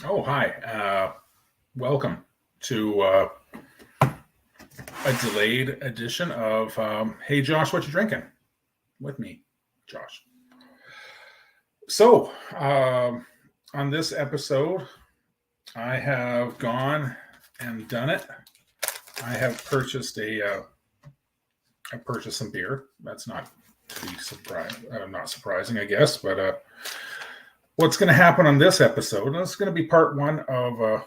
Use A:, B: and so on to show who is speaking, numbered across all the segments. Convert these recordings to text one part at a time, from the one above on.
A: Oh, hi. Welcome to a delayed edition of Hey Josh, what you drinking? With me, Josh. So, on this episode, I have gone and done it. I have purchased I purchased some beer. That's not to be not surprising, I guess. But what's going to happen on this episode? And it's going to be part one of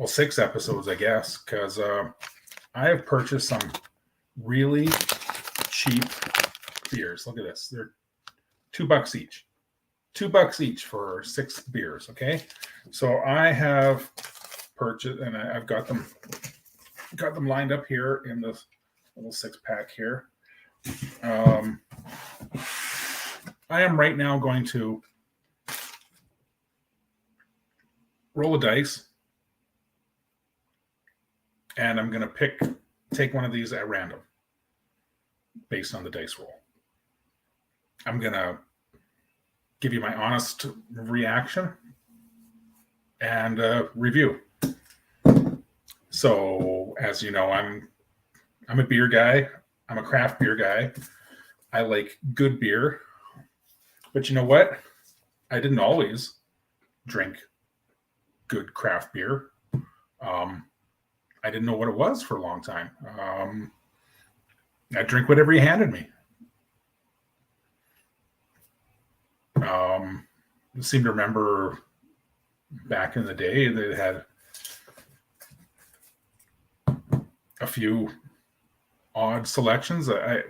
A: 6 episodes, I guess, because I have purchased some really cheap beers. Look at this. They're $2 each. $2 each for 6 beers. Okay. So I have purchased, and I've got them lined up here in this little 6-pack here. I am right now going to roll a dice, and I'm going to take one of these at random based on the dice roll. I'm going to give you my honest reaction and review. So, as you know, I'm a beer guy. I'm a craft beer guy. I like good beer. But you know what? I didn't always drink good craft beer. I didn't know what it was for a long time. I drink whatever you handed me. I seem to remember back in the day they had a few odd selections. I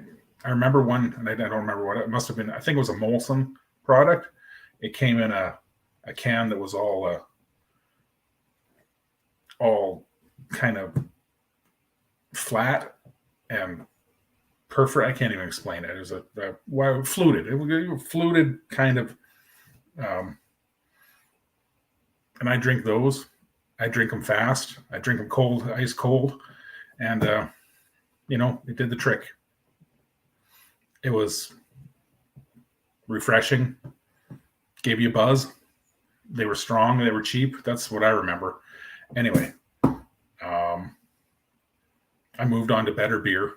A: remember one, and I don't remember what it must have been. I think it was a Molson product. It came in a can that was all kind of flat and perfect. I can't even explain it. It was fluted. It was fluted kind of. And I drink those. I drink them fast. I drink them cold, ice cold. And, it did the trick. It was refreshing. Gave you a buzz. They were strong. They were cheap. That's what I remember. Anyway, I moved on to better beer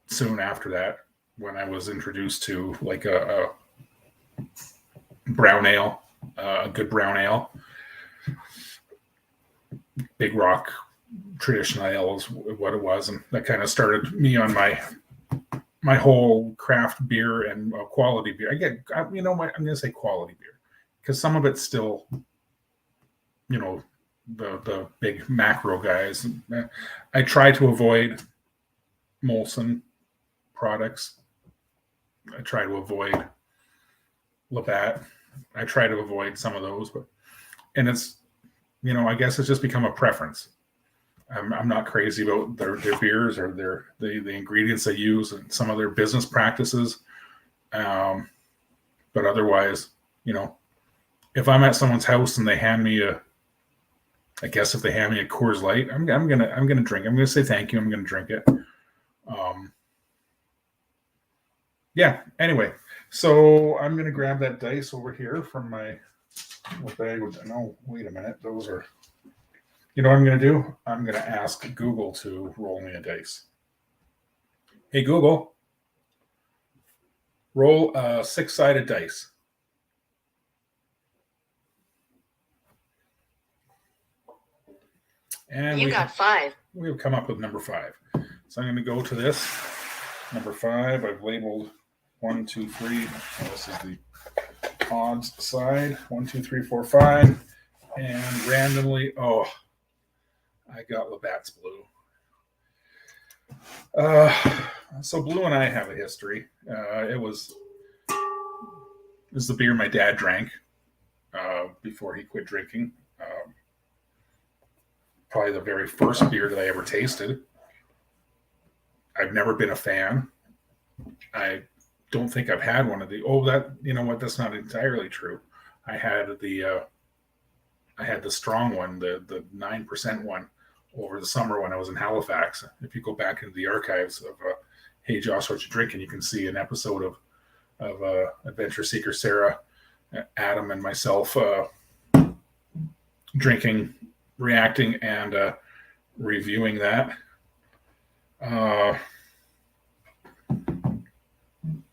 A: soon after that when I was introduced to like a brown ale, a good brown ale. Big Rock traditional ale is what it was, and that kind of started me on my whole craft beer and quality beer. I'm going to say quality beer because some of it's still, the big macro guys. I try to avoid Molson products. I try to avoid LaBatt. I try to avoid some of those, and it's, I guess it's just become a preference. I'm not crazy about their beers or the ingredients they use and some of their business practices. But otherwise, if I'm at someone's house and they hand me if they hand me a Coors Light, I'm gonna drink. I'm gonna say thank you. I'm gonna drink it. Yeah. Anyway, so I'm gonna grab that dice over here from my bag. No, wait a minute. Those are. You know what I'm gonna do? I'm gonna ask Google to roll me a dice. Hey Google, roll a 6-sided dice. And
B: you got 5.
A: We've come up with number 5. So I'm going to go to this. Number 5, I've labeled 1, 2, 3. This is the odds side. 1, 2, 3, 4, 5. And randomly, I got LaBatt's Blue. So Blue and I have a history. It was the beer my dad drank before he quit drinking. Probably the very first beer that I ever tasted. I've never been a fan. I don't think I've had one of the. That's not entirely true. I had the strong one, the 9% one, over the summer when I was in Halifax. If you go back into the archives of Hey Josh, what you drinking, you can see an episode of Adventure Seeker Sarah Adam and myself drinking, reacting, and reviewing that.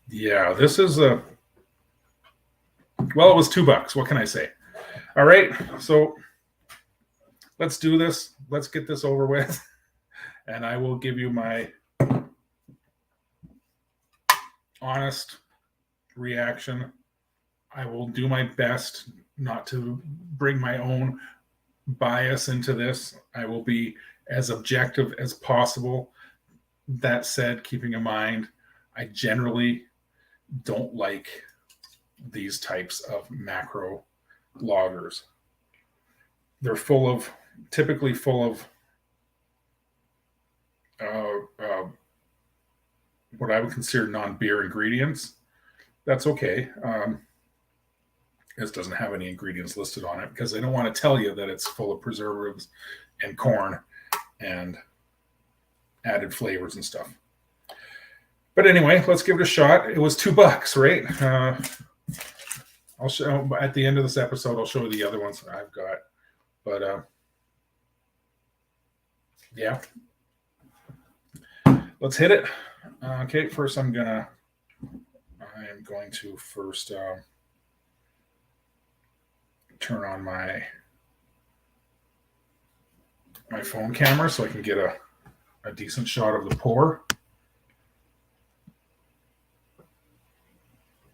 A: Yeah, this is a well, it was $2. What can I say? All right, so let's do this. Let's get this over with, and I will give you my honest reaction. I will do my best not to bring my own bias into this. I will be as objective as possible. That said, keeping in mind, I generally don't like these types of macro lagers. They're typically full of what I would consider non-beer ingredients. That's okay. This doesn't have any ingredients listed on it because they don't want to tell you that it's full of preservatives and corn and added flavors and stuff. But anyway, let's give it a shot. It was $2, right? I'll show at the end of this episode. I'll show you the other ones I've got. But yeah, let's hit it. Okay, first I am going to first turn on my phone camera so I can get a decent shot of the pour.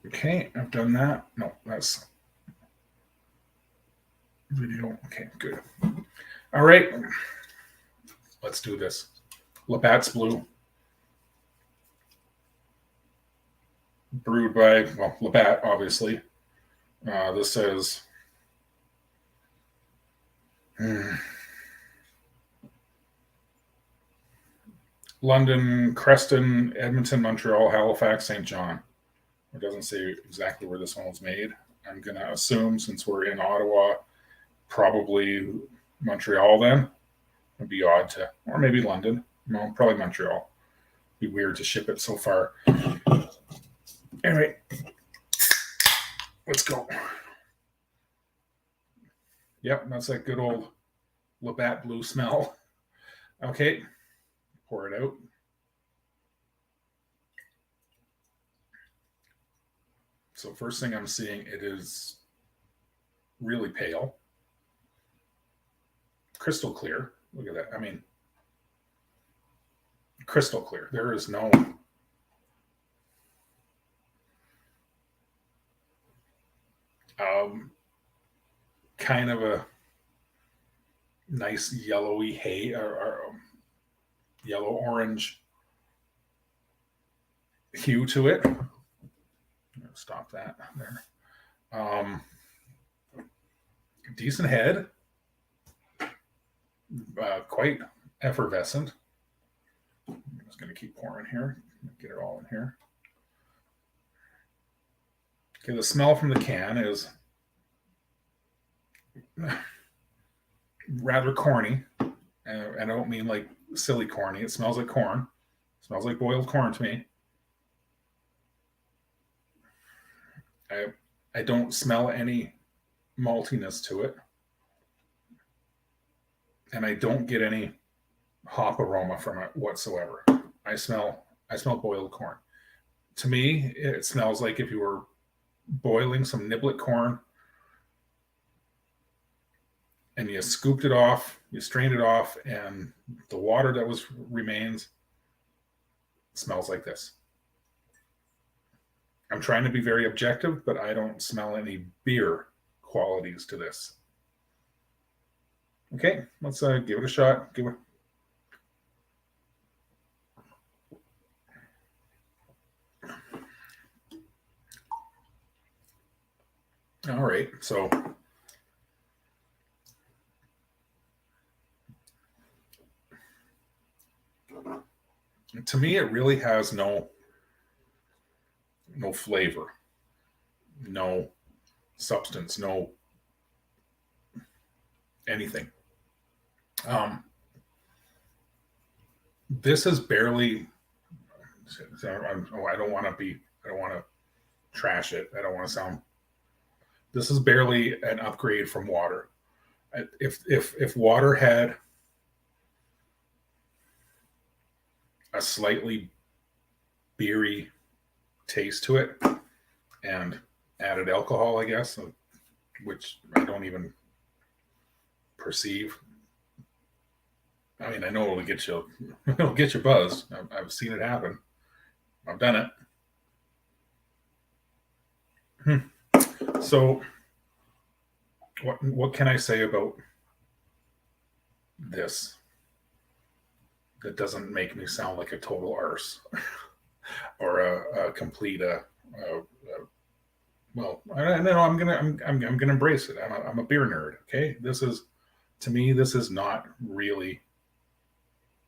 A: Okay, I've done that. No, that's video. Okay, good. All right, let's do this. LaBatt's Blue. Brewed by, LaBatt, obviously. This says London, Creston, Edmonton, Montreal, Halifax, St. John. It doesn't say exactly where this one was made. I'm going to assume, since we're in Ottawa, probably Montreal then. It'd be odd to, or maybe London. No, probably Montreal. It'd be weird to ship it so far. Anyway, let's go. Yep, that's that good old LaBatt Blue smell. Okay, pour it out. So first thing I'm seeing, it is really pale. Crystal clear. Look at that. I mean, crystal clear. There is no kind of a nice yellowy hay or yellow orange hue to it. Stop that there. Decent head. Quite effervescent. I'm just going to keep pouring here. Get it all in here. Okay, the smell from the can is rather corny. And I don't mean like silly corny. It smells like corn. It smells like boiled corn to me. I don't smell any maltiness to it. And I don't get any hop aroma from it whatsoever. I smell boiled corn. To me, it smells like if you were boiling some niblet corn and you scooped it off, you strained it off, and the water that remains smells like this. I'm trying to be very objective, but I don't smell any beer qualities to this. Okay, let's give it a shot. All right, so to me, it really has no flavor, no substance, no anything. This is barely. I don't want to trash it. I don't want to sound This is barely an upgrade from water. If water had a slightly beery taste to it and added alcohol, I guess, which I don't even perceive. I mean, I know it'll get you buzzed. I've seen it happen. I've done it. So, what can I say about this that doesn't make me sound like a total arse or a complete well, I know I'm gonna embrace it. I'm a beer nerd. Okay, to me this is not really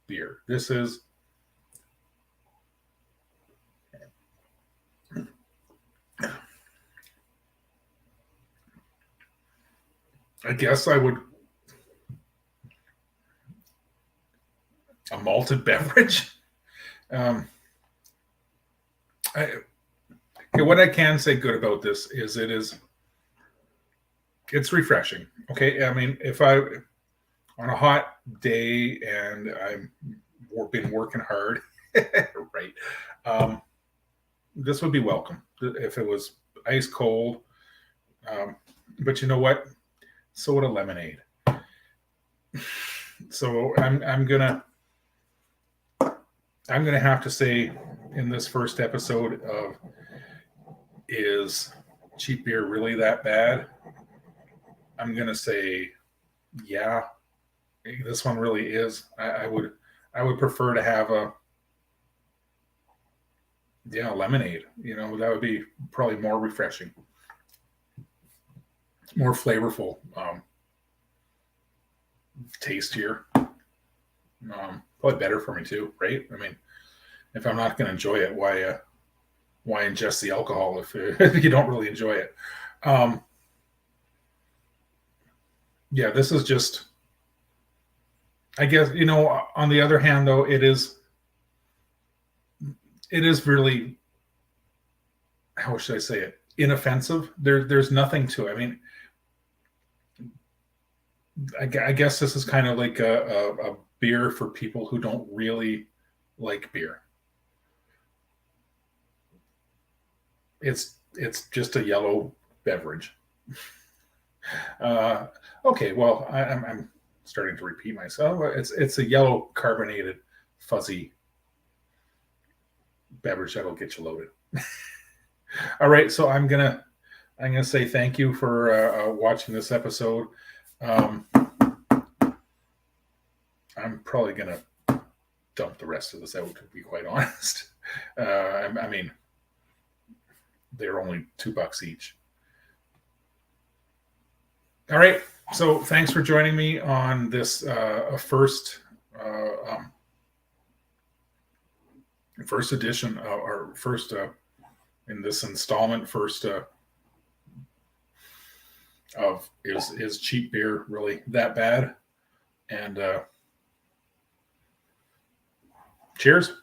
A: beer. This is I guess I would a malted beverage. What I can say good about this is it's refreshing. Okay, I mean if I on a hot day and I've been working hard, right? This would be welcome if it was ice cold. But you know what? So would a lemonade. So I'm gonna have to say in this first episode of is cheap beer really that bad? I'm gonna say yeah. This one really is. I would prefer to have a lemonade. That would be probably more refreshing, more flavorful, tastier, probably better for me too, right? I mean, if I'm not going to enjoy it, why ingest the alcohol if you don't really enjoy it? This is just, I guess, on the other hand though, it is really, how should I say it, inoffensive. There's nothing to it. I mean, I guess this is kind of like a beer for people who don't really like beer. It's just a yellow beverage. Okay, well, I'm starting to repeat myself. It's a yellow carbonated fuzzy beverage that'll get you loaded. All right, so I'm gonna say thank you for watching this episode. I'm probably gonna dump the rest of this out, to be quite honest. I mean, they're only $2 each. All right, so thanks for joining me on this first edition, or first in this installment, first of is cheap beer really that bad? And cheers.